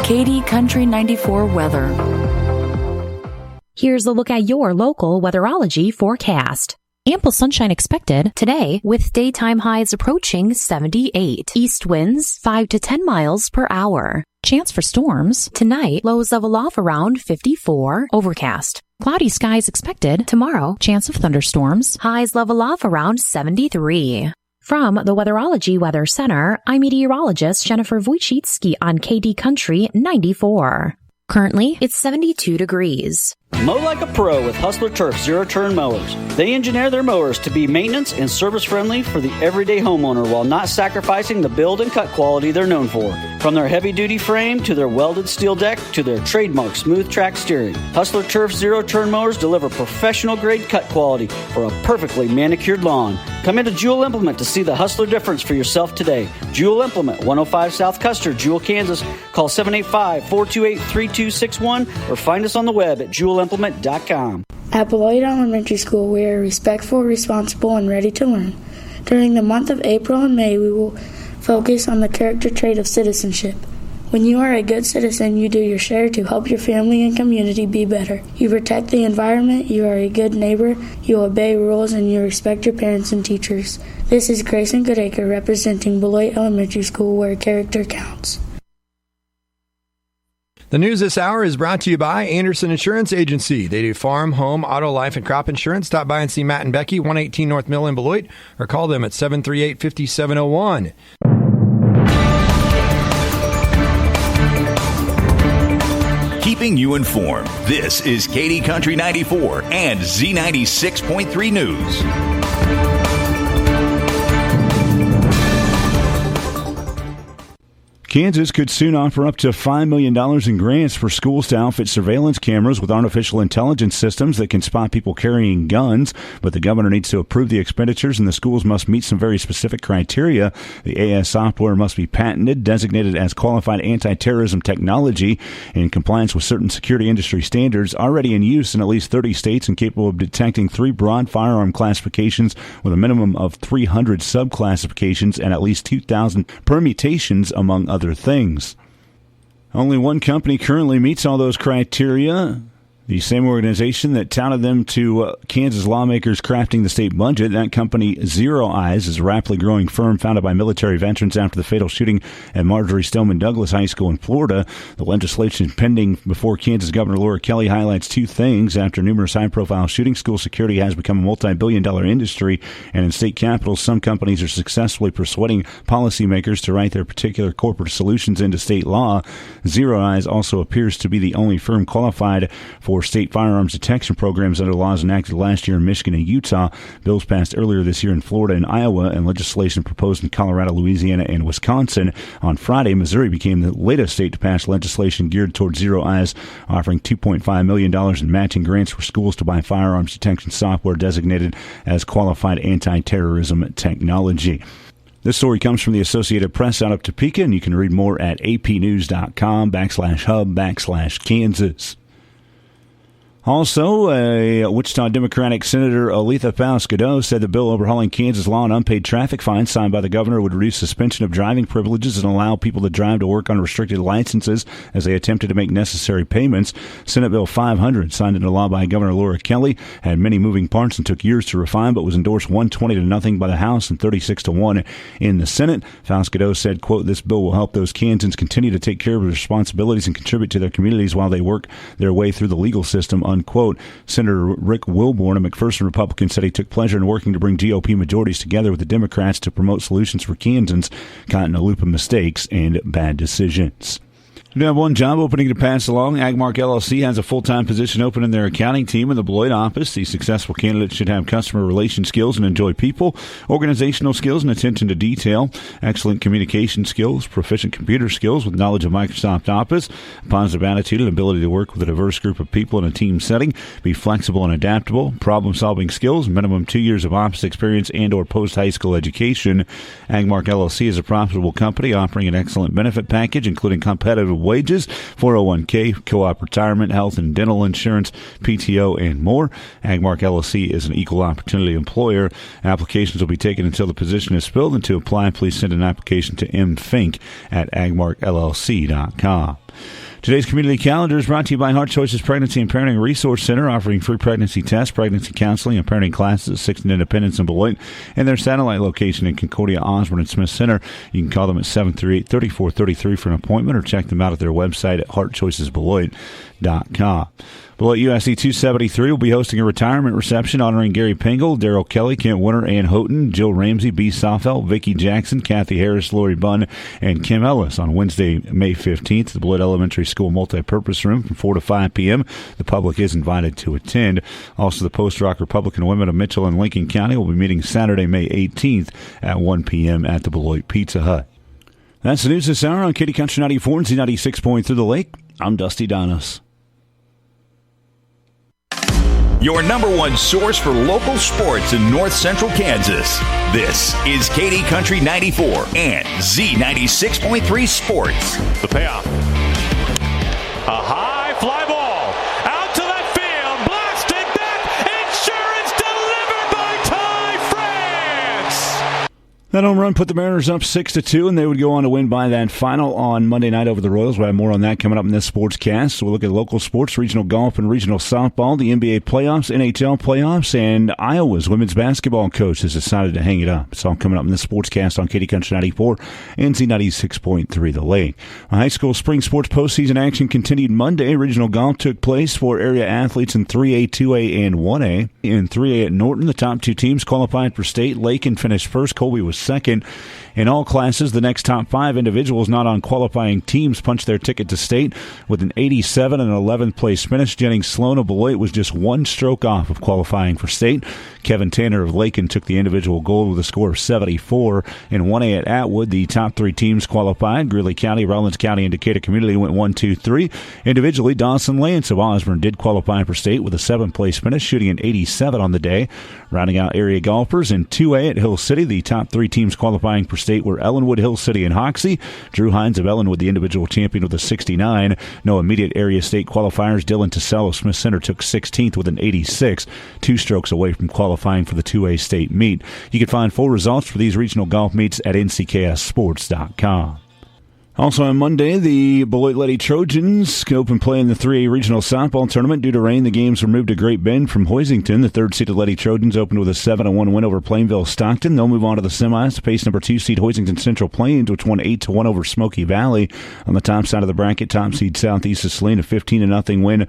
KD Country 94 weather. Here's a look at your local weatherology forecast. Ample sunshine expected today with daytime highs approaching 78. East winds 5 to 10 miles per hour. Chance for storms tonight, lows level off around 54. Overcast. Cloudy skies expected tomorrow. Chance of thunderstorms. Highs level off around 73. From the Weatherology Weather Center, I'm meteorologist Jennifer Wojcicki on KD Country 94. Currently, it's 72 degrees. Mow like a pro with Hustler Turf zero-turn mowers. They engineer their mowers to be maintenance and service-friendly for the everyday homeowner while not sacrificing the build and cut quality they're known for. From their heavy-duty frame to their welded steel deck to their trademark smooth track steering, Hustler Turf zero-turn mowers deliver professional-grade cut quality for a perfectly manicured lawn. Come into Jewel Implement to see the Hustler difference for yourself today. Jewel Implement, 105 South Custer, Jewel, Kansas. Call 785-428-3261 or find us on the web at jewelimplement.com. At Beloit Elementary School, we are respectful, responsible, and ready to learn. During the month of April and May, we will focus on the character trait of citizenship. When you are a good citizen, you do your share to help your family and community be better. You protect the environment, you are a good neighbor, you obey rules, and you respect your parents and teachers. This is Grayson Goodacre representing Beloit Elementary School, where character counts. The news this hour is brought to you by Anderson Insurance Agency. They do farm, home, auto, life, and crop insurance. Stop by and see Matt and Becky, 118 North Mill in Beloit, or call them at 738-5701. Keeping you informed, this is KD Country 94 and Z96.3 News. Kansas could soon offer up to $5 million in grants for schools to outfit surveillance cameras with artificial intelligence systems that can spot people carrying guns. But the governor needs to approve the expenditures, and the schools must meet some very specific criteria. The AS software must be patented, designated as qualified anti-terrorism technology, in compliance with certain security industry standards, already in use in at least 30 states and capable of detecting 3 broad firearm classifications with a minimum of 300 subclassifications and at least 2,000 permutations, among other things. Only one company currently meets all those criteria. The same organization that touted them to Kansas lawmakers crafting the state budget. That company, Zero Eyes, is a rapidly growing firm founded by military veterans after the fatal shooting at Marjory Stoneman Douglas High School in Florida. The legislation pending before Kansas Governor Laura Kelly highlights 2 things. After numerous high-profile shootings, school security has become a multi-billion-dollar industry, and in state capitals, some companies are successfully persuading policymakers to write their particular corporate solutions into state law. Zero Eyes also appears to be the only firm qualified for state firearms detection programs under laws enacted last year in Michigan and Utah, bills passed earlier this year in Florida and Iowa, and legislation proposed in Colorado, Louisiana, and Wisconsin. On Friday, Missouri became the latest state to pass legislation geared towards Zero Eyes, offering $2.5 million in matching grants for schools to buy firearms detection software designated as qualified anti-terrorism technology. This story comes from the Associated Press out of Topeka, and you can read more at apnews.com/hub/Kansas. Also, a Wichita Democratic Senator Aletha Pascadeau said the bill overhauling Kansas law on unpaid traffic fines signed by the governor would reduce suspension of driving privileges and allow people to drive to work on restricted licenses as they attempted to make necessary payments. Senate Bill 500, signed into law by Governor Laura Kelly, had many moving parts and took years to refine, but was endorsed 120-0 by the House and 36-1 in the Senate. Pascadeau said, quote, "This bill will help those Kansans continue to take care of their responsibilities and contribute to their communities while they work their way through the legal system," unquote. Senator Rick Wilborn, a McPherson Republican, said he took pleasure in working to bring GOP majorities together with the Democrats to promote solutions for Kansans caught in a loop of mistakes and bad decisions. We have one job opening to pass along. Agmark LLC has a full-time position open in their accounting team in the Beloit office. The successful candidate should have customer relation skills and enjoy people, organizational skills and attention to detail, excellent communication skills, proficient computer skills with knowledge of Microsoft Office, a positive attitude and ability to work with a diverse group of people in a team setting, be flexible and adaptable, problem-solving skills, minimum 2 years of office experience and or post-high school education. Agmark LLC is a profitable company offering an excellent benefit package, including competitive wages, 401k, co-op retirement, health and dental insurance, PTO, and more. Agmark LLC is an equal opportunity employer. Applications will be taken until the position is filled, and to apply, please send an application to mfink@agmarkllc.com. Today's community calendar is brought to you by Heart Choices Pregnancy and Parenting Resource Center, offering free pregnancy tests, pregnancy counseling, and parenting classes at 6th and Independence in Beloit, and their satellite location in Concordia, Osborne, and Smith Center. You can call them at 738-3433 for an appointment, or check them out at their website at heartchoicesbeloit.com. Beloit USC 273 will be hosting a retirement reception honoring Gary Pingle, Daryl Kelly, Kent Winter, Ann Houghton, Jill Ramsey, B. Soffel, Vicki Jackson, Kathy Harris, Lori Bunn, and Kim Ellis on Wednesday, May 15th, the Beloit Elementary School Multipurpose Room from 4 to 5 p.m. The public is invited to attend. Also, the Post Rock Republican Women of Mitchell and Lincoln County will be meeting Saturday, May 18th at 1 p.m. at the Beloit Pizza Hut. That's the news this hour on Katy Country 94 and Z96 Through the Lake. I'm Dusty Donis. Your number one source for local sports in north central Kansas. This is Katy Country 94 and Z96.3 Sports. The payoff. A high fly ball. Out to that field. Blasted back. Insurance delivered by Ty France. That home run put the Mariners up 6-2, and they would go on to win by that final on Monday night over the Royals. We'll have more on that coming up in this sportscast. So we'll look at local sports, regional golf, and regional softball, the NBA playoffs, NHL playoffs, and Iowa's women's basketball coach has decided to hang it up. It's all coming up in this sportscast on Katy Country 94 and Z96.3 The Lake. High school spring sports postseason action continued Monday. Regional golf took place for area athletes in 3A, 2A, and 1A. In 3A at Norton, the top two teams qualified for state. Lakin finished first. Colby was second. In all classes, the next top five individuals not on qualifying teams punched their ticket to state with an 87 and 11th place finish. Jennings Sloan of Beloit was just one stroke off of qualifying for state. Kevin Tanner of Lakin took the individual gold with a score of 74. In 1A at Atwood, the top three teams qualified. Greeley County, Rollins County, and Decatur Community went 1, 2, 3. Individually, Dawson Lance of Osborne did qualify for state with a 7th place finish, shooting an 87 on the day. Rounding out area golfers in 2A at Hill City, the top three teams qualifying for state were Ellenwood, Hill City, and Hoxie. Drew Hines of Ellenwood, the individual champion with a 69. No immediate area state qualifiers. Dylan Tassell of Smith Center took 16th with an 86, 2 strokes away from qualifying for the 2A state meet. You can find full results for these regional golf meets at ncksports.com. Also on Monday, the Beloit Lady Trojans open play in the 3A Regional Softball Tournament. Due to rain, the games were moved to Great Bend from Hoisington. The third-seeded Lady Trojans opened with a 7-1 win over Plainville Stockton. They'll move on to the semis to face number 2 seed Hoisington Central Plains, which won 8-1 over Smoky Valley. On the top side of the bracket, top seed Southeast is Saline, a 15-0 win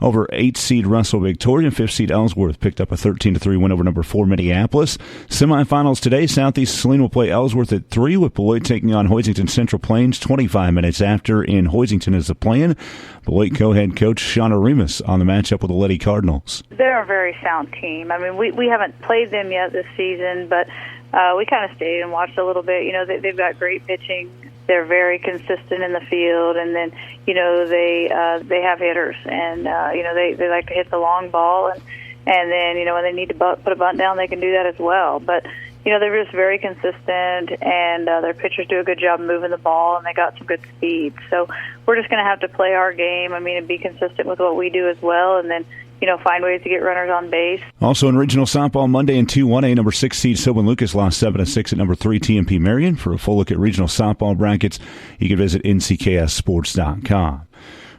over 8 seed Russell Victoria. 5th seed Ellsworth picked up a 13-3 win over number 4 Minneapolis. Semifinals today, Southeast Saline will play Ellsworth at 3, with Beloit taking on Hoisington Central Plains 25 minutes after in Hoisington is the plan. Beloit co-head coach Shauna Remus on the matchup with the Lady Cardinals. They're a very sound team. I mean, we haven't played them yet this season, but we kind of stayed and watched a little bit. You know, they've got great pitching. They're very consistent in the field, and then they have hitters, and they like to hit the long ball, and then when they need to put a bunt down, they can do that as well. But they're just very consistent, and their pitchers do a good job moving the ball, and they got some good speed. So we're just going to have to play our game. I mean, and be consistent with what we do as well, and then find ways to get runners on base. Also in regional softball Monday in 2-1A, number 6 seed Sylvan Lucas lost 7-6 at number 3 TMP Marion. For a full look at regional softball brackets, you can visit ncksports.com.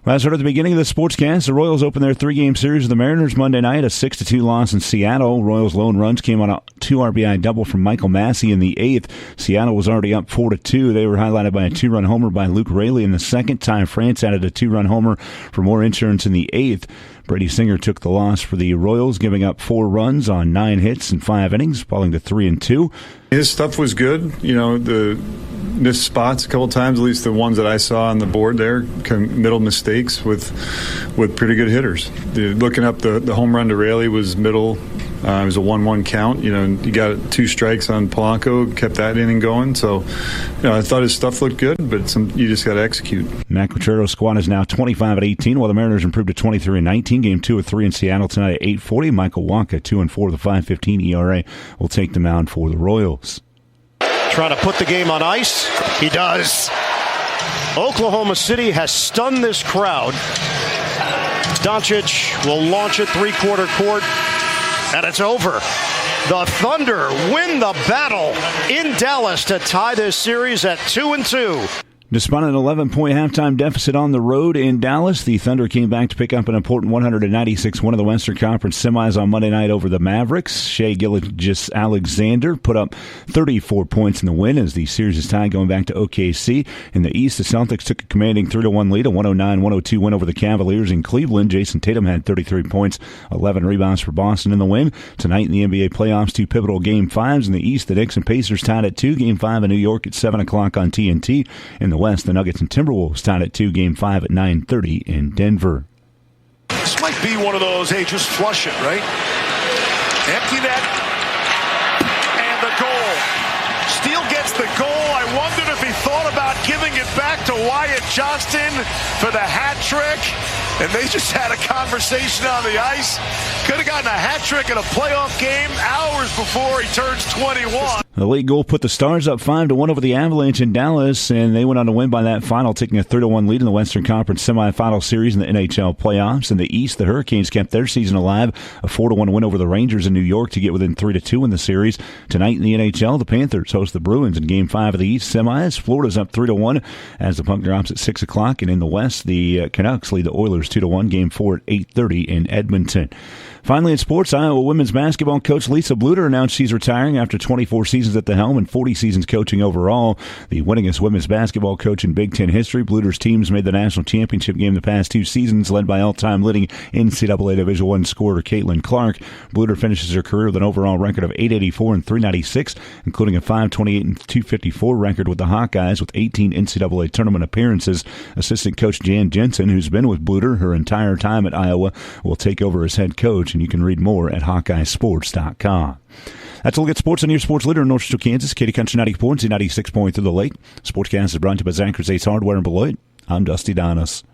Well, as heard at the beginning of the sportscast, the Royals opened their 3-game series with the Mariners Monday night, a 6-2 loss in Seattle. Royals' lone runs came on a 2 RBI double from Michael Massey in the 8th. Seattle was already up 4-2. They were highlighted by a 2-run homer by Luke Raley in the 2nd. Ty France added a 2-run homer for more insurance in the 8th. Brady Singer took the loss for the Royals, giving up 4 runs on 9 hits in 5 innings, falling to 3-2. His stuff was good. The missed spots a couple times, at least the ones that I saw on the board there, middle mistakes with pretty good hitters. Looking up the home run to Raley was middle. It was a 1-1 count. You got 2 strikes on Polanco, kept that inning going. So, I thought his stuff looked good, but you just got to execute. Matt Quatrero's squad is now 25-18, while the Mariners improved to 23-19. Game 2 of 3 in Seattle tonight at 8:40. Michael Wonka, 2-4 with a 5.15 ERA, will take the mound for the Royals. Trying to put the game on ice. He does. Oklahoma City has stunned this crowd. Doncic will launch it 3/4 court, and it's over. The Thunder win the battle in Dallas to tie this series at 2-2. Despite an 11-point halftime deficit on the road in Dallas, the Thunder came back to pick up an important 196 win of the Western Conference semis on Monday night over the Mavericks. Shai Gilgeous-Alexander put up 34 points in the win as the series is tied going back to OKC. In the East, the Celtics took a commanding 3-1 lead, a 109-102 win over the Cavaliers in Cleveland. Jason Tatum had 33 points, 11 rebounds for Boston in the win. Tonight in the NBA playoffs, two pivotal Game 5s. In the East, the Knicks and Pacers tied at 2, Game 5 in New York at 7 o'clock on TNT. In the West, the Nuggets and Timberwolves tied at 2, Game 5 at 9:30 in Denver. This might be one of those, hey, just flush it, right? Empty net. And the goal. Steele gets the goal. I wondered if he thought about giving it back to Wyatt Johnston for the hat trick. And they just had a conversation on the ice. Could have gotten a hat trick in a playoff game hours before he turns 21. The late goal put the Stars up 5-1 over the Avalanche in Dallas, and they went on to win by that final, taking a 3-1 lead in the Western Conference semifinal series in the NHL playoffs. In the East, the Hurricanes kept their season alive, a 4-1 win over the Rangers in New York to get within 3-2 in the series. Tonight in the NHL, the Panthers host the Bruins in Game 5 of the East semis. Florida's up 3-1 as the puck drops at 6 o'clock, and in the West, the Canucks lead the Oilers 2-1. Game 4 at 8:30 in Edmonton. Finally in sports, Iowa women's basketball coach Lisa Bluder announced she's retiring after 24 seasons at the helm and 40 seasons coaching overall. The winningest women's basketball coach in Big Ten history, Bluder's teams made the national championship game the past 2 seasons, led by all-time leading NCAA Division I scorer Caitlin Clark. Bluder finishes her career with an overall record of 884 and 396, including a 528 and 254 record with the Hawkeyes with 18 NCAA tournament appearances. Assistant coach Jan Jensen, who's been with Bluder her entire time at Iowa, will take over as head coach, and you can read more at HawkeyeSports.com. That's a look at sports on your sports leader in North Central Kansas, Katy Country 94 and 96.3 The Lake. Sportscast is brought to you by Zachary Ace Hardware in Beloit. I'm Dusty Donis.